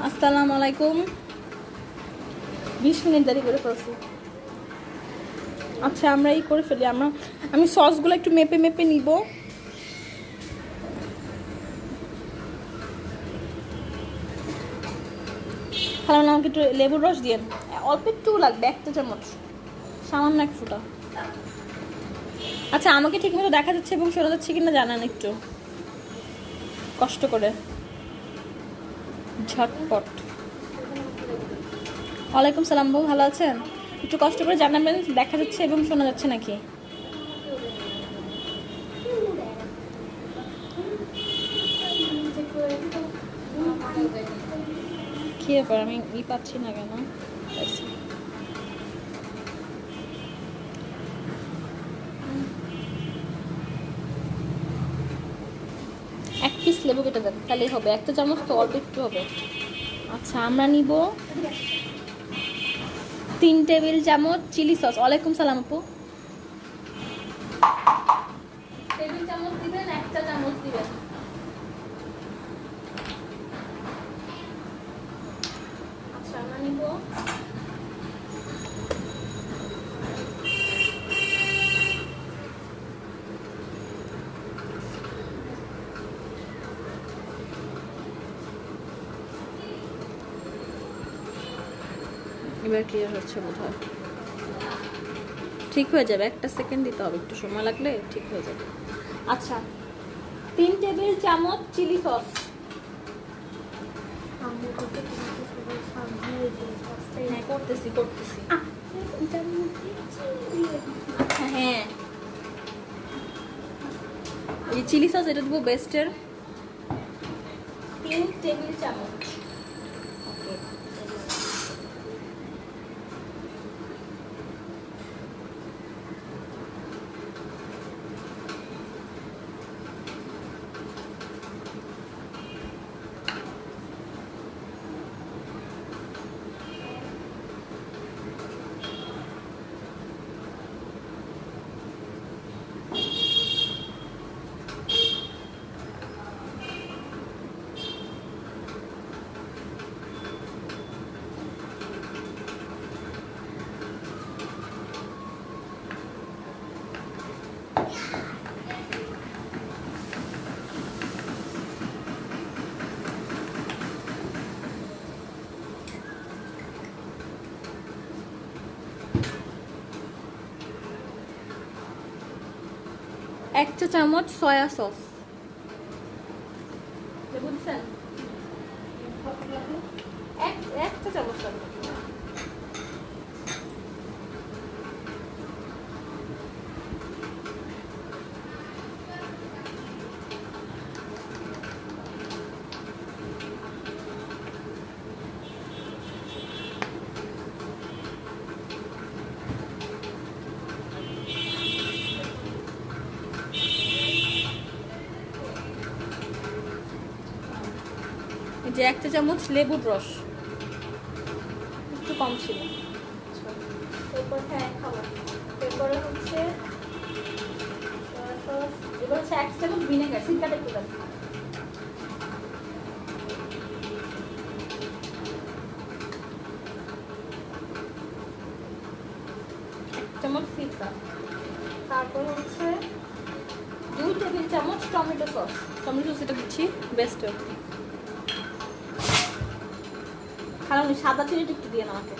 আসসালামু আলাইকুম। 20 মিনিট দেরি করে ফেলছি। আচ্ছা আমরা এই করে ফেলি, আমি সসগুলো একটু মেপে মেপে নিব। হ্যালো, আমাকে একটু লেবুর রস দিয়ে অল্প একটু লাগবে, 1 চা চামচ, সামান্য 1 ফোঁটা। আচ্ছা আমাকে ঠিকমতো দেখা যাচ্ছে এবং শোনা যাচ্ছে কিনা জানান একটু কষ্ট করে, ঝটপট। ওয়ালাইকুম সালাম বউ, ভালো আছেন? একটু কষ্ট করে জানাবেন দেখা যাচ্ছে এবং শোনা যাচ্ছে নাকি। কি ব্যাপার, আমি পাচ্ছি না কেন? পাইছি। এক পিস লেবু কেটে দেন, তাহলেই হবে। 1 চা চামচ তো অল্প একটু হবে। আচ্ছা আমরা নিব 3 টেবিল চামচ চিলি সস। ওয়ালাইকুম সালাম আপু। টেবিল চামচ দিবেন, 1 চা চামচ দিবেন। আচ্ছা আমরা নিব এবার ক্লিয়ার হচ্ছে বোধহয়। ঠিক হয়ে যাবে, 1 সেকেন্ড দিতে হবে, একটু সময় লাগলে ঠিক হয়ে যাবে। আচ্ছা 3 টেবিল চামচ চিলি সস। হ্যাঁ করতেছি। আচ্ছা হ্যাঁ, এই চিলি সস এটা দেবো বেস্টের 3 টেবিল চামচ। ওকে এক চা চামচ সয়া সস। বুঝছেন? এক চা চামচ। যে 1 চা চামচ লেবুর রস, একটু কম ছিল। এরপর হ্যাঁ খাবার, এরপরে হচ্ছে এবার হচ্ছে 1 চামচ ভিনেগার। সিরকাটা একটু দেন। 1 চামচ সিরকা। তারপর হচ্ছে 2 টেবিল চামচ টমেটো সস। টমেটো সস এটা দিচ্ছি বেস্ট। কারণ সাদা চিনিটা একটু দিয়ে না আমাকে।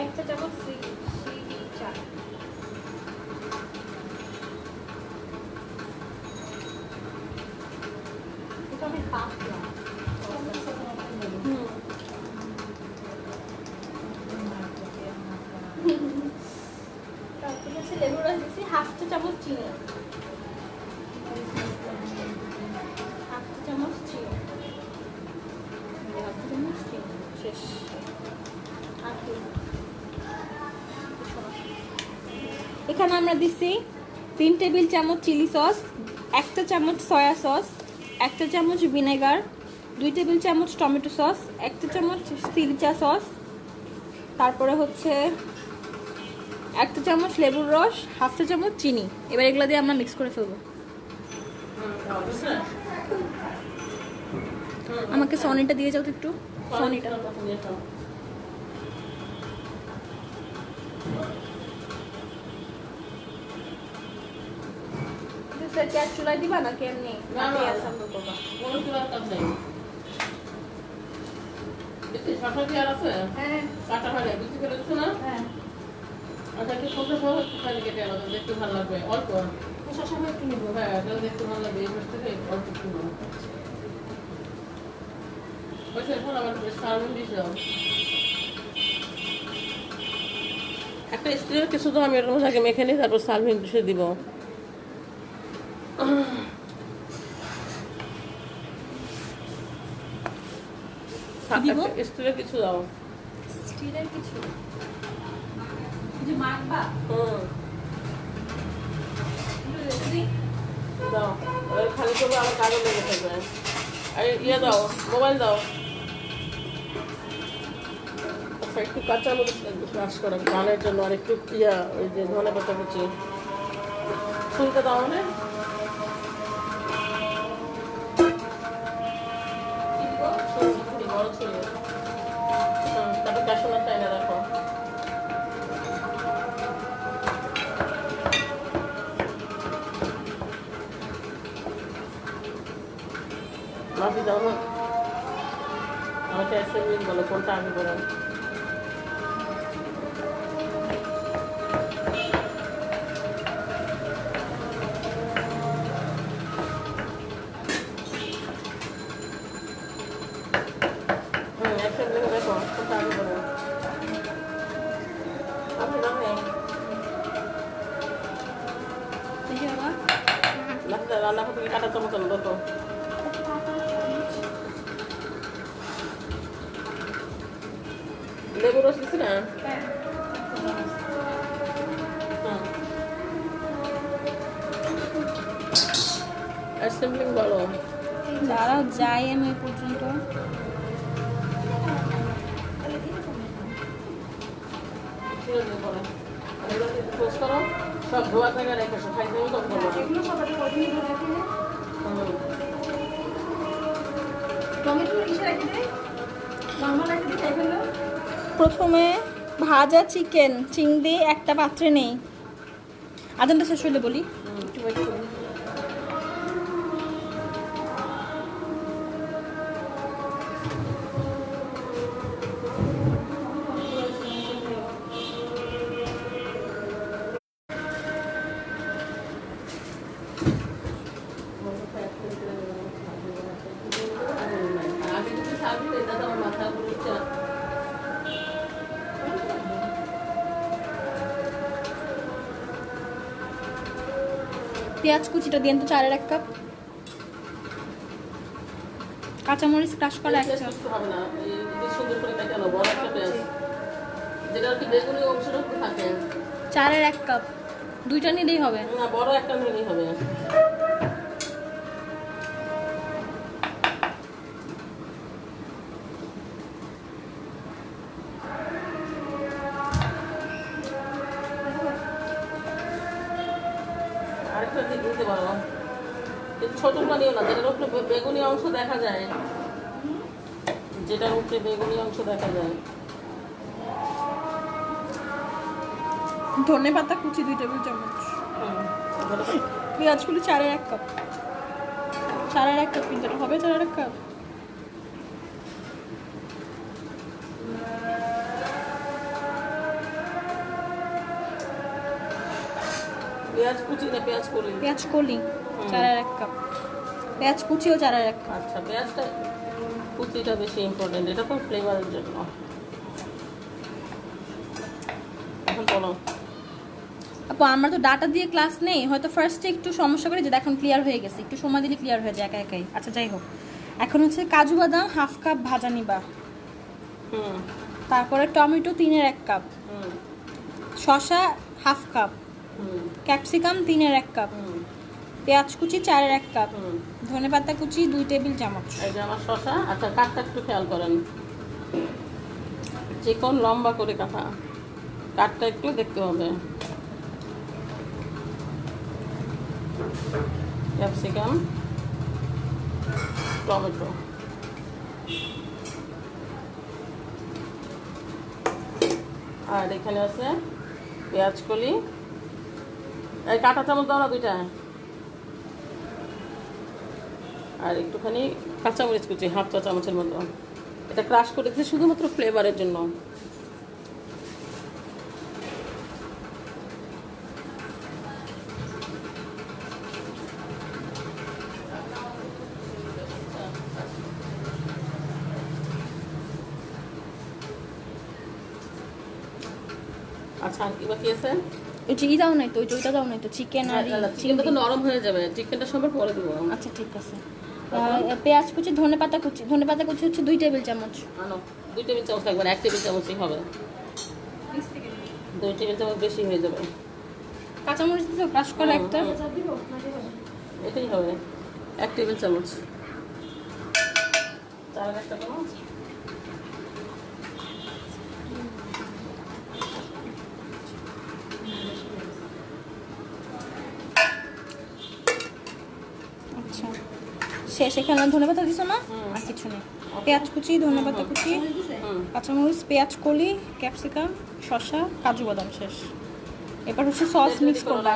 এক চা চামচ চা। এটা আমি পাতলা। তারপর হচ্ছে লেবু রস দিচ্ছি, 1/2 চা চামচ চিনি। 1/2 চা চামচ চিনি। 1/2 চা চামচ চিনি শেষ। আর কি এখানে আমরা দিচ্ছি 3 টেবিল চামচ চিলি সস, 1 চা চামচ সয়া সস, 1 চা চামচ ভিনেগার, 2 টেবিল চামচ টমেটো সস, 1 চা চামচ সিরকা সস, তারপরে হচ্ছে 1 চা চামচ লেবুর রস, 1/2 চা চামচ চিনি। এবার এগুলো দিয়ে আমরা মিক্স করে ফেলবো। আমাকে সনিটা দিয়ে যাও তো একটু। সনিটা গ্যাস চুলায় দিবা না কেমনি? হ্যাঁ কাটা হয় না, বিচি করে দিচ্ছ না? হ্যাঁ আচ্ছা, একটু শসা সহ একটুখানি কেটে আনো, দেখতে ভালো লাগবে। অল্প, শসা একটু নেবো। হ্যাঁ, তাহলে দেখতে ভালো লাগবে। এই পাশ থেকে অল্প একটু নাও। হয়েছে, এখন আবার সার্ভিং ডিশ দাও। একটা স্ত্রীর কিছু তো আমি এর মধ্যে আগে মেখে নিই, তারপর সার্ভিং ডিশে দিব। দিব? স্ত্রীর কিছু দাও। স্টিলের কিছু মাখবা দাও, খালি করবো, আমার কাজও লেগে থাকবে। আর ইয়ে দাও, মোবাইল দাও। আচ্ছা, একটু কাঁচা মরিচ লাগবে ক্রাশ করা গানের জন্য, আর একটু ইয়া ওই যে ধনে পাতা কুচি। ছুরিটা দাও মানে বড় ছুরি। তারপর ক্যাশনার চাইনা রাখো। মাফি দাও না, আমাকে অ্যাসেম্বলিং বলো কোনটা আমি বলো। অ্যাসেম্বলিং দেখো কোনটা আমি বলো। আপনি দাও নেই দেখি বাবা। রান্না করতে কাটা চামচ আনো দেখো। লেবু রস দিচ্ছি না? অ্যাসেম্বলিং বলো। দাঁড়াও যাই আমি ওই পর্যন্ত। পোস্ট করো, সব ধোয়া জায়গায় রেখে খাইতে কম করবো। প্রথমে ভাজা চিকেন চিংড়ি একটা পাত্রে নেই। আদানটা শেষ হলে বলি, একটু wait করুন। আগে যদি সার্ভিস এটা তো আমার মাথা ঘুরছে। পেঁয়াজ কুচিটা দিন তো 4 কাপ। কাঁচামরিচ ক্রাশ করা 1 চা। হবে না, এই সুন্দর করে কেটে আনো বড় একটা পেঁয়াজ, যেটা আর কি বেগুনি অংশটা থাকে। 1 কাপ, 2টা নিলেই হবে। না, বড় একটা নিলেই হবে। আরেকটা দিতে পারো, কিন্তু ছোটটা নিও না, যেটার উপরে বেগুনি অংশ দেখা যায়, যেটার উপরে বেগুনি অংশ দেখা যায়। ধনে পাতা কুচি 2 টেবিল চামচ। পেঁয়াজগুলো 1 কাপ। 1 কাপ কিন্তু হবে 1 কাপ। পেঁয়াজ কুচি না পেঁয়াজ কলি? পেঁয়াজ কলি 1 কাপ। পেঁয়াজ কুচিও 1 কাপ। আচ্ছা, পেঁয়াজটা কুচিটা বেশি ইম্পর্টেন্ট, এটা তো ফ্লেভারের জন্য। এখন বলো। আপু আমার তো ডাটা দিয়ে ক্লাস নেই, হয়তো ফার্স্টে একটু সমস্যা করে, যে এখন ক্লিয়ার হয়ে গেছে, একটু সময় দিলে ক্লিয়ার হয়ে যায় একা একাই। আচ্ছা যাই হোক, এখন হচ্ছে কাজু বাদাম 1/2 কাপ ভাজা নিবা। তারপরে টমেটো 3/1 কাপ, শসা 1/2 কাপ, ক্যাপসিকাম 3-এর 1 কাপ, পেঁয়াজ কুচি 4-এর 1 কাপ, ধনেপাতা কুচি 2 টেবিল চামচ। এই যে আমার শসা। আচ্ছা, কাঠটা একটু খেয়াল করেন, চিকন লম্বা করে কাটা, কাঠটা একটু দেখতে হবে। ক্যাপসিকাম, টমেটো, আর এখানে আছে পেঁয়াজ কলি। এই কাঁটা চামচ দাও না 2টা। আর একটুখানি কাঁচামরিচ কুচি 1/2 চা চামচের মতো। এটা ক্রাশ করে দিচ্ছি শুধুমাত্র ফ্লেভারের জন্য। আচ্ছা, আর কি বাকি আছে? ওই চিকেন দাও নাই তো, ওইটা দাও নাই তো, চিকেন আর চিকেনটা তো নরম হয়ে যাবে, চিকেনটা সবার পরে দেবো। আচ্ছা ঠিক আছে। পেঁয়াজ কুচি, ধনেপাতা কুচি হচ্ছে 2 টেবিল চামচ। আনো 2 টেবিল চামচ লাগবে না, 1 টেবিল চামচই হবে। 2 টেবিল চামচ বেশি হয়ে যাবে। কাঁচামরিচ দিতে ক্রাশ করে একটা, এটাই হবে 1 টেবিল চামচ। তার একটা চামচ। আচ্ছা শেষ। এখানে ধনেপাতা দিছো না? আর কিছু নেই। পেঁয়াজ কুচি, ধনেপাতা কুচি, কাঁচামরিচ, পেঁয়াজ কলি, ক্যাপসিকাম, শসা, কাজু বাদাম শেষ। এবার হচ্ছে সস মিক্স করবা।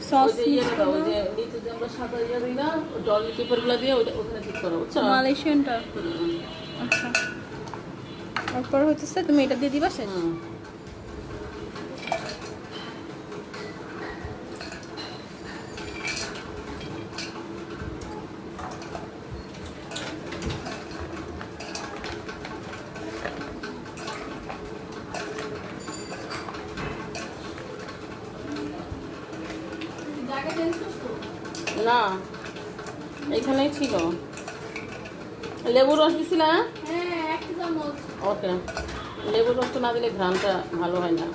সস মিক্স করবা। ওই যে নিচে যে আমরা সাদা ইয়া দিই না, ডলি পেপারগুলো দিয়ে ওখানে ঠিক করো, বুঝছো? মালয়েশিয়ানটা। আচ্ছা তারপর হচ্ছে তুমি এটা দিয়ে দিবা শেষ। না, এখানেই ছিল। লেবুর রস দিছি না? হ্যাঁ 1 চামচ। ওকে, লেবুর রস তো না দিলে ঘ্রাণটা ভালো হয় না।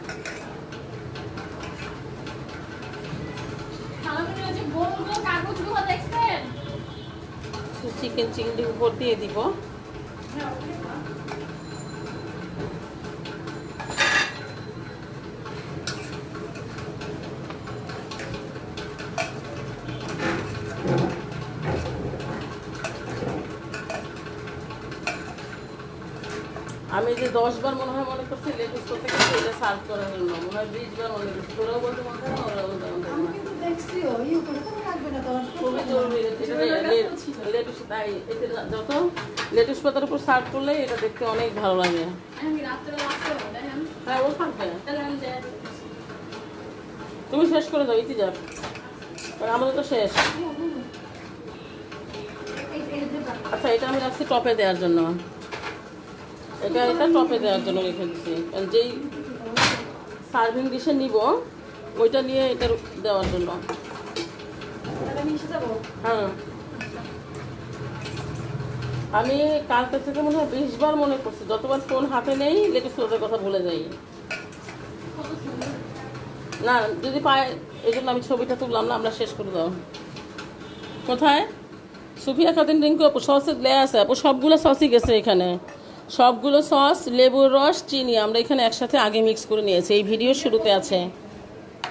চিকেন চিংড়ি উপর দিয়ে দিব। আমি যে 10 বার মনে করছি লেটুস করতে গেছি এটা সার্ভ করার জন্য, মনে হয় 20 বার মনে করছি। তোরাও বলতে মনে হয় না, ওরাও বলতে মনে হয় না। খুবই জরুরি লেটুস, তাই এতে যত লেটুস পাতার উপর সার্ভ করলে এটা দেখতে অনেক ভালো লাগে। হ্যাঁ, ও থাকবে। তুমি শেষ করে দাও, ইতি যাক, আমাদের তো শেষ। আচ্ছা, এটা আমি রাখছি টপে দেওয়ার জন্য। এটা টপে দেওয়ার জন্য রেখে দিচ্ছি, কারণ যেই সার্ভিং ডিশে নিব ওইটা নিয়ে এটা দেওয়ার জন্য। হ্যাঁ, আমি কালকে থেকে মনে হয় 20 বার মনে করছি, যতবার ফোন হাতে নেই লেটেস্ট ওদের কথা ভুলে যাই। না যদি পায়, এই জন্য আমি ছবিটা তুললাম না। আমরা শেষ করে দাও। কোথায় সুফিয়া খাতুন রিঙ্কু আপু সসের লেয়া আছে আপু, সবগুলো সসই গেছে এখানে, সবগুলো সস, লেবুর রস, চিনি আমরা এখানে একসাথে আগে মিক্স করে নিয়েছি। এই ভিডিও শুরুতে আছে,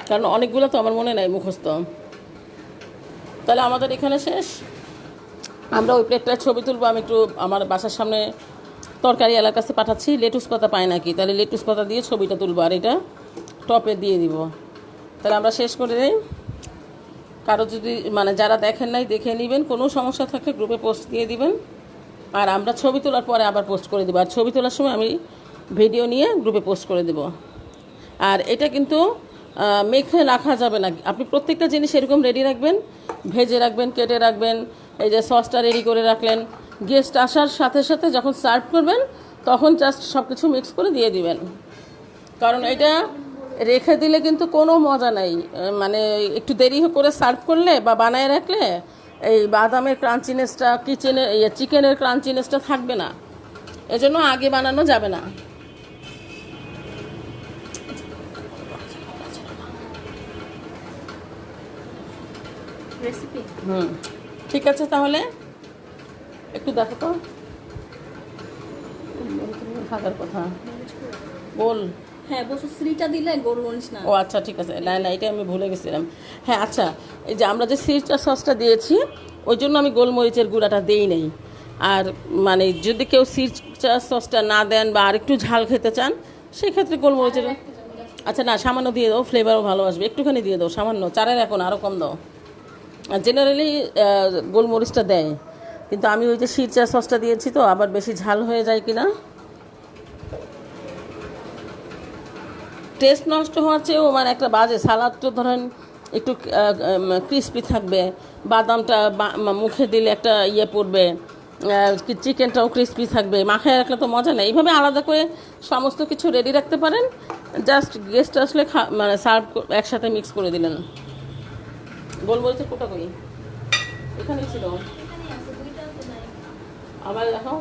কারণ অনেকগুলো তো আমার মনে নাই মুখস্থ। তাহলে আমাদের এখানে শেষ। আমরা ওই প্লেটটার ছবি তুলবো। আমি একটু আমার বাসার সামনে তরকারি এলাকার কাছে পাঠাচ্ছি, লেটুস পাতা পায় নাকি, তাহলে লেটুস পাতা দিয়ে ছবিটা তুলবো আর এটা টপে দিয়ে দিব। তাহলে আমরা শেষ করে দিই। কারো যদি যারা দেখেন নাই দেখে নেবেন, কোনো সমস্যা থাকলে গ্রুপে পোস্ট দিয়ে দিবেন, আর আমরা ছবি তোলার পরে আবার পোস্ট করে দেবো। আর ছবি তোলার সময় আমি ভিডিও নিয়ে গ্রুপে পোস্ট করে দেব। আর এটা কিন্তু মেখে রাখা যাবে না, আপনি প্রত্যেকটা জিনিস এরকম রেডি রাখবেন, ভেজে রাখবেন, কেটে রাখবেন। এই যে সসটা রেডি করে রাখলেন, গেস্ট আসার সাথে সাথে যখন সার্ভ করবেন তখন জাস্ট সব কিছু মিক্স করে দিয়ে দিবেন। কারণ এটা রেখে দিলে কিন্তু কোনো মজা নাই, একটু দেরি করে সার্ভ করলে বা বানায় রাখলে এই বাদামের ক্রাঞ্চিনেসটা, চিকেনের ক্রাঞ্চিনেসটা থাকবে না। এজন্য আগে বানানো যাবে না। রেসিপি। ঠিক আছে তাহলে একটু দেখো তো থাকার কথা বল। হ্যাঁ বসো, শ্রীটা দিলে গোলমরিচ না। ও আচ্ছা ঠিক আছে, না না এটা আমি ভুলে গেছিলাম। হ্যাঁ আচ্ছা, এই যে আমরা যে সিরচা সসটা দিয়েছি ওই জন্য আমি গোলমরিচের গুঁড়াটা দেই নাই। আর মানে যদি কেউ সিরচা সসটা না দেন বা আরেকটু ঝাল খেতে চান সেক্ষেত্রে গোলমরিচের, আচ্ছা না সামান্য দিয়ে দাও, ফ্লেভারও ভালো আসবে, একটুখানি দিয়ে দাও সামান্য, চারের এখন আরও কম দাও। আর জেনারেলি গোলমরিচটা দেয়, কিন্তু আমি ওই যে সিরচা সসটা দিয়েছি তো আবার বেশি ঝাল হয়ে যায় কিনা। টেস্ট নষ্ট হওয়ার চেয়েও মানে একটা বাজে, সালাদ তো ধরেন একটু ক্রিস্পি থাকবে, বাদামটা মুখে দিলে একটা ইয়ে পড়বে, চিকেনটাও ক্রিস্পি থাকবে, মাখায় রাখলে তো মজা নেই। এইভাবে আলাদা করে সমস্ত কিছু রেডি রাখতে পারেন, জাস্ট গেস্ট আসলে মানে সার্ভ একসাথে মিক্স করে দিলেন। গোলমরিচের কোটা কই? এখানেই ছিল, আবার দেখো।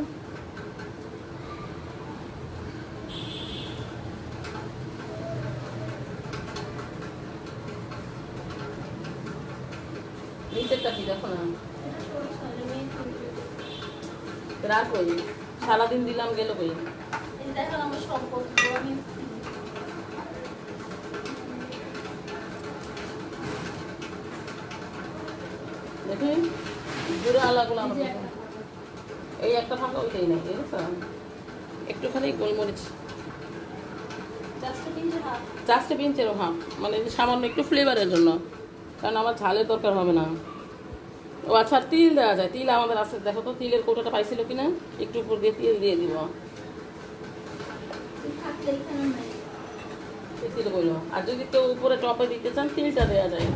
নিচেরটা কি দেখো না, রাখ কই, সারাদিন দিলাম গেল কই। দেখি জুড়ে আলাগুলো আমার দেখো। এই একটা ফাঁকা ওইটাই নাই, বুঝছো? একটুখানি গোলমরিচ চারটে পিঞ্চেরও হাফ, মানে সামান্য একটু ফ্লেভারের জন্য, কারণ আমার ঝালের দরকার হবে না। ও আচ্ছা, আর তিল দেওয়া যায়, তিল আমাদের আছে, দেখো তো তিলের কৌটাটা পাইছিল কিনা, একটু উপর দিয়ে তিল দিয়ে দিব। তিল বললো, আর যদি কেউ উপরে টপে দিতে চান তিলটা দেওয়া যায়।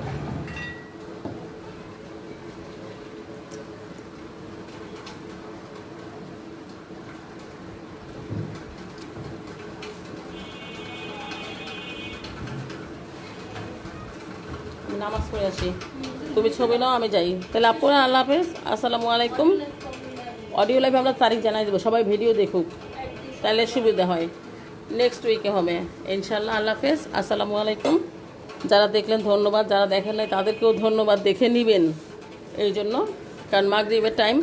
নামাজ পড়ে আসি, তুমি ছবি নাও আমি যাই তাহলে। আপুরা আল্লাহ হাফেজ, আসসালামু আলাইকুম। অডিও লাইভে আমরা তারিখ জানাই দেবো, সবাই ভিডিও দেখুক তাহলে সুবিধা হয়। নেক্সট উইকে হবে ইনশাল্লাহ। আল্লাহ হাফেজ, আসসালামু আলাইকুম। যারা দেখলেন ধন্যবাদ, যারা দেখেন নাই তাদেরকেও ধন্যবাদ, দেখে নেবেন এই জন্য, কারণ মাগরিবের টাইম,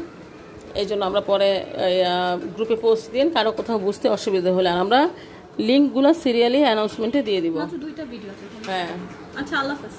এই জন্য আমরা পরে গ্রুপে পোস্ট দিন, কারো কোথাও বুঝতে অসুবিধা হলে। আর আমরা লিঙ্কগুলো সিরিয়ালি অ্যানাউন্সমেন্টে দিয়ে দিব। দুইটা ভিডিও আছে। হ্যাঁ আচ্ছা, আল্লাহ হাফেজ।